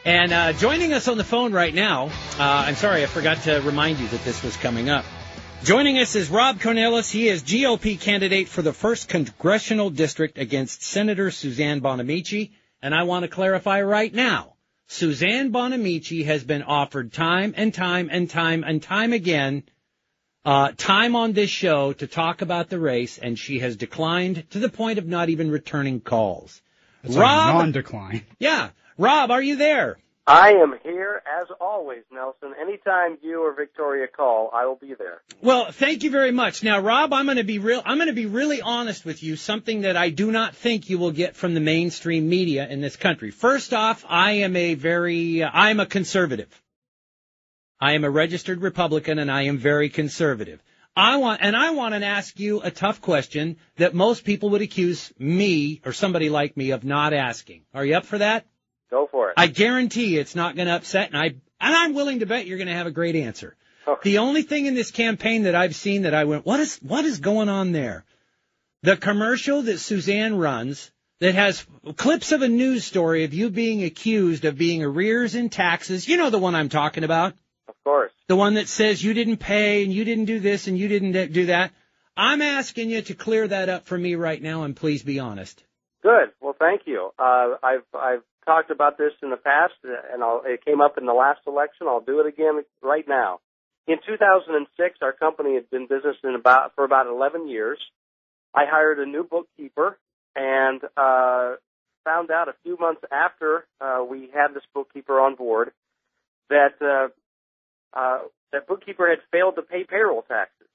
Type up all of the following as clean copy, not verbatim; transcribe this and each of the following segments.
And joining us on the phone right now, I'm sorry, I forgot to remind you that this was coming up. Joining us is Rob Cornilles. He is GOP candidate for the 1st Congressional District against Senator Suzanne Bonamici. And I want to clarify right now, Suzanne Bonamici has been offered time and time again, time on this show to talk about the race, and she has declined to the point of not even returning calls. It's Rob, a non-decline. Yeah. Rob, are you there? I am here, as always, Nelson. Anytime you or Victoria call, I will be there. Well, thank you very much. Now, Rob, I'm going to be really honest with you, something that I do not think you will get from the mainstream media in this country. First off, I'm a conservative. I am a registered Republican, and I am very conservative. I want to ask you a tough question that most people would accuse me or somebody like me of not asking. Are you up for that? Go for it. I guarantee it's not going to upset, and I'm willing to bet you're going to have a great answer. Okay. The only thing in this campaign that I've seen that I went, what is going on there? The commercial that Suzanne runs that has clips of a news story of you being accused of being arrears in taxes. You know the one I'm talking about? Of course. The one that says you didn't pay and you didn't do this and you didn't do that. I'm asking you to clear that up for me right now, and please be honest. Good. Well, thank you. I've talked about this in the past, and it came up in the last election. I'll do it again right now. In 2006, our company had been in business for about 11 years. I hired a new bookkeeper and found out a few months after we had this bookkeeper on board that that bookkeeper had failed to pay payroll taxes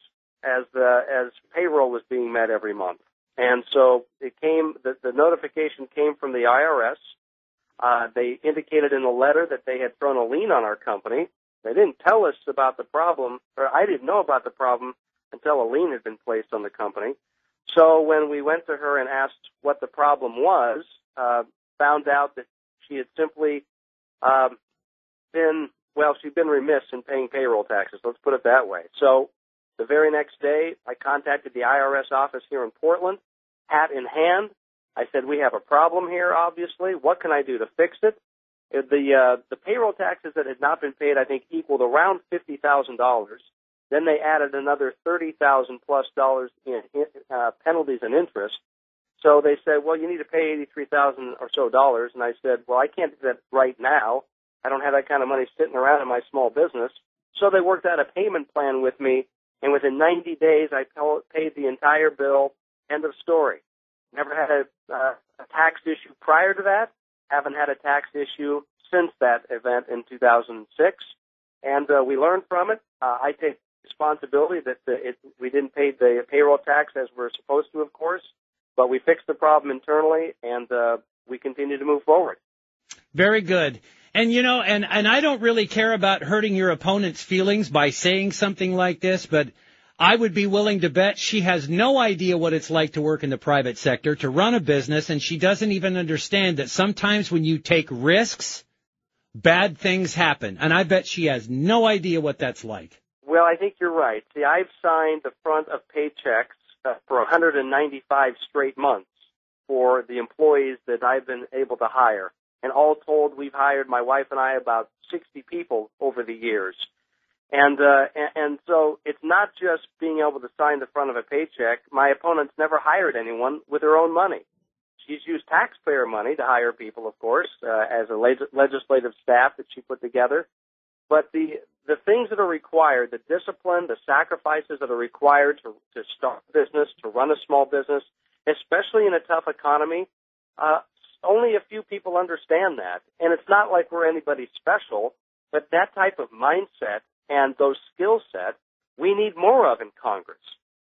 as payroll was being met every month. And so the notification came from the IRS. They indicated in the letter that they had thrown a lien on our company. They didn't tell us about the problem, or I didn't know about the problem until a lien had been placed on the company. So when we went to her and asked what the problem was, found out that she had simply she'd been remiss in paying payroll taxes. Let's put it that way. So the very next day, I contacted the IRS office here in Portland, hat in hand. I said, we have a problem here, obviously. What can I do to fix it? The payroll taxes that had not been paid, I think, equaled around $50,000. Then they added another $30,000 plus in penalties and interest. So they said, well, you need to pay $83,000 or so dollars. And I said, well, I can't do that right now. I don't have that kind of money sitting around in my small business. So they worked out a payment plan with me, and within 90 days, I paid the entire bill. End of story. Never had a tax issue prior to that. Haven't had a tax issue since that event in 2006. And we learned from it. I take responsibility that we didn't pay the payroll tax as we're supposed to, of course. But we fixed the problem internally, and we continue to move forward. Very good. And, and I don't really care about hurting your opponent's feelings by saying something like this, but I would be willing to bet she has no idea what it's like to work in the private sector, to run a business, and she doesn't even understand that sometimes when you take risks, bad things happen. And I bet she has no idea what that's like. Well, I think you're right. See, I've signed the front of paychecks for 195 straight months for the employees that I've been able to hire. And all told, we've hired, my wife and I, about 60 people over the years. And so it's not just being able to sign the front of a paycheck. My opponent's never hired anyone with her own money. She's used taxpayer money to hire people, of course, as a legislative staff that she put together. But the things that are required, the discipline, the sacrifices that are required to start a business, to run a small business, especially in a tough economy, only a few people understand that. And it's not like we're anybody special, but that type of mindset and those skill sets we need more of in Congress.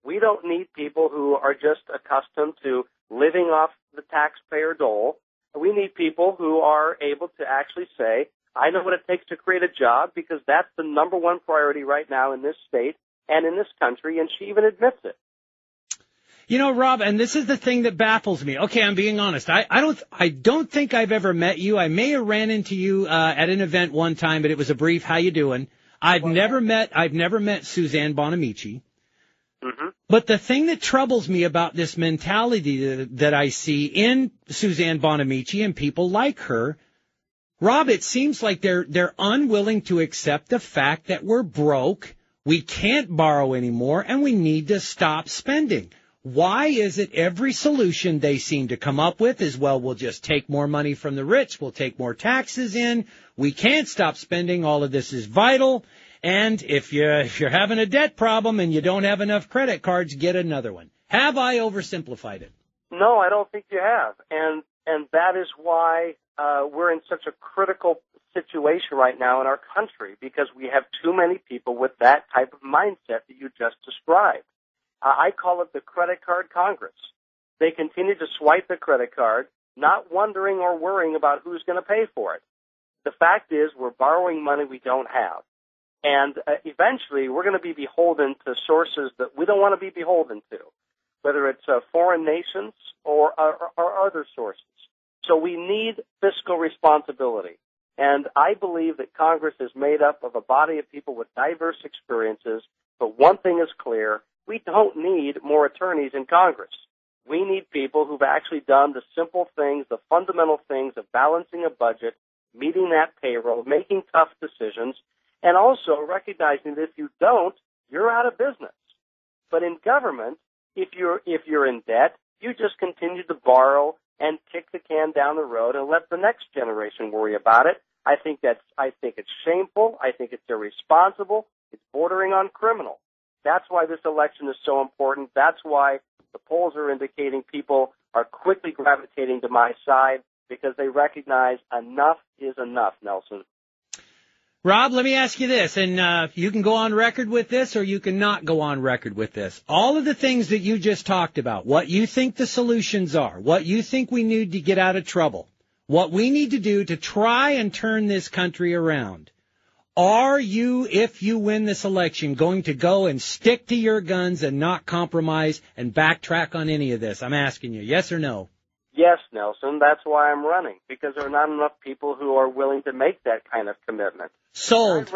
We don't need people who are just accustomed to living off the taxpayer dole. We need people who are able to actually say, I know what it takes to create a job because that's the number one priority right now in this state and in this country, and she even admits it. Rob, and this is the thing that baffles me. Okay, I'm being honest. I don't think I've ever met you. I may have ran into you at an event one time, but it was a brief "How you doing?" I've never met Suzanne Bonamici. Mm-hmm. But the thing that troubles me about this mentality that I see in Suzanne Bonamici and people like her, Rob, it seems like they're unwilling to accept the fact that we're broke, we can't borrow anymore, and we need to stop spending. Why is it every solution they seem to come up with is, well, we'll just take more money from the rich, we'll take more taxes in, we can't stop spending, all of this is vital, and if you're having a debt problem and you don't have enough credit cards, get another one. Have I oversimplified it? No, I don't think you have. And that is why we're in such a critical situation right now in our country, because we have too many people with that type of mindset that you just described. I call it the credit card Congress. They continue to swipe the credit card, not wondering or worrying about who's going to pay for it. The fact is we're borrowing money we don't have. And eventually we're going to be beholden to sources that we don't want to be beholden to, whether it's foreign nations or other sources. So we need fiscal responsibility. And I believe that Congress is made up of a body of people with diverse experiences. But one thing is clear. We don't need more attorneys in Congress. We need people who've actually done the simple things, the fundamental things of balancing a budget, meeting that payroll, making tough decisions, and also recognizing that if you don't, you're out of business. But in government, if you're in debt, you just continue to borrow and kick the can down the road and let the next generation worry about it. I think it's shameful. I think it's irresponsible. It's bordering on criminal. That's why this election is so important. That's why the polls are indicating people are quickly gravitating to my side, because they recognize enough is enough, Nelson. Rob, let me ask you this, and you can go on record with this or you can not go on record with this. All of the things that you just talked about, what you think the solutions are, what you think we need to get out of trouble, what we need to do to try and turn this country around, are you, if you win this election, going to go and stick to your guns and not compromise and backtrack on any of this? I'm asking you, yes or no? Yes, Nelson. That's why I'm running, because there are not enough people who are willing to make that kind of commitment. Sold.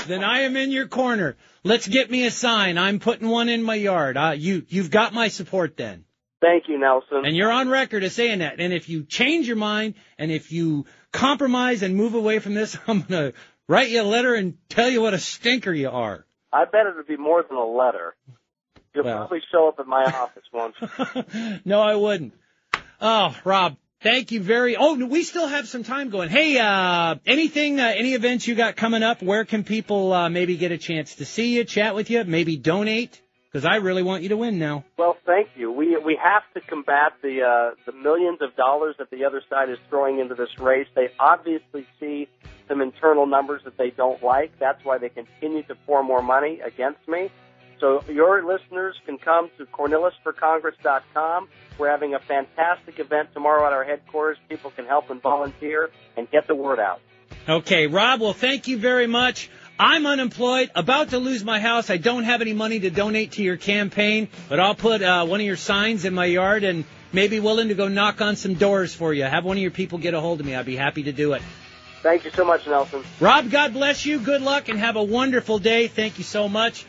Then I am in your corner. Let's get me a sign. I'm putting one in my yard. You've got my support then. Thank you, Nelson. And you're on record as saying that. And if you change your mind and if you compromise and move away from this, I'm going to write you a letter and tell you what a stinker you are. I bet it would be more than a letter. You'll probably show up at my office once. No, I wouldn't. Oh, Rob, thank you we still have some time going. Hey, anything, any events you got coming up? Where can people maybe get a chance to see you, chat with you, maybe donate? Because I really want you to win now. Well, thank you. We have to combat the millions of dollars that the other side is throwing into this race. They obviously see some internal numbers that they don't like. That's why they continue to pour more money against me. So your listeners can come to CornillesForCongress.com. We're having a fantastic event tomorrow at our headquarters. People can help and volunteer and get the word out. Okay, Rob, well, thank you very much. I'm unemployed, about to lose my house. I don't have any money to donate to your campaign, but I'll put one of your signs in my yard and maybe willing to go knock on some doors for you. Have one of your people get a hold of me. I'd be happy to do it. Thank you so much, Nelson. Rob, God bless you. Good luck and have a wonderful day. Thank you so much.